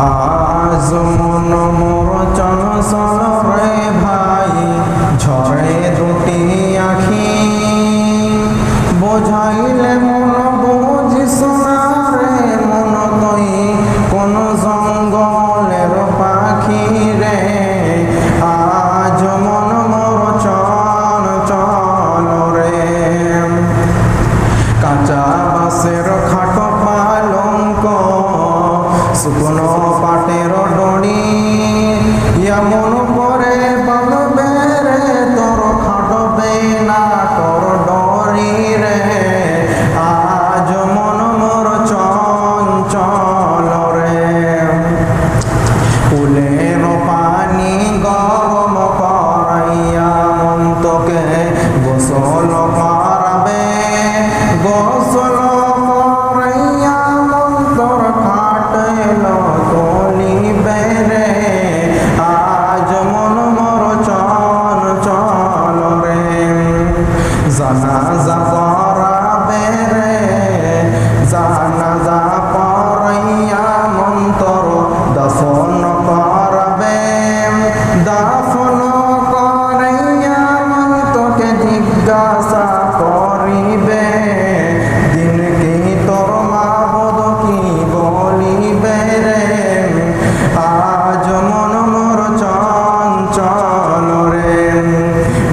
আজ মন মোর চঞ্চল রে ভাই, ঝরে দুটি আখি, বোঝাইলে মন বুঝিস না রে মন তুই কোন জঙ্গলের পাখি রে। আজ মন মোর চঞ্চল রে, কাঁচা বাঁশের খাটো পালঙ্ক, শুকনো পাটের ডড়ি, এমন করে বাঁধবে রে তোর খাটবে না তোর ডরি রে। আজ মন মোর চঞ্চল রে, ফুলের পানি গরম করাইয়া মন তোকে গোসল করাবে, গোসল করাইয়া মন তোর খাটেল তুলিবে রে। আজ মন মোর চঞ্চল রে, জানাজা পড়াবে রে, জানাজা পড়াইয়া মন তোর দাফন করবে, দাফন করাইয়া মন তোকে জিজ্ঞাসা করিবে, দিন কি তোর মাবুদ কি বলিবে রে। আজ মন মোর চঞ্চল রে,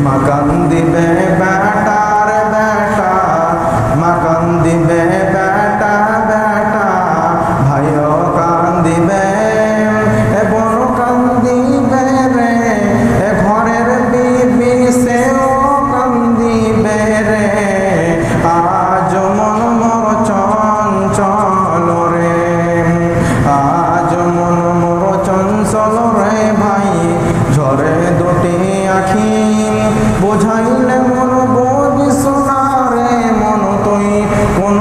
মা কান্দিবে বেটার বেটা, মা কান্দিবে বেটা বেটা, ভাইও কান্দিবে, এ বোন কান্দিবে রে, এ ঘরের বিবি সেও কান্দিবে রে। আজ মন মোর চঞ্চল রে, আজ মন মোর চঞ্চল রে ভাই, ঝরে দুটি আখি, বোঝাইলে মন বুঝিস না রে মন তুই কোন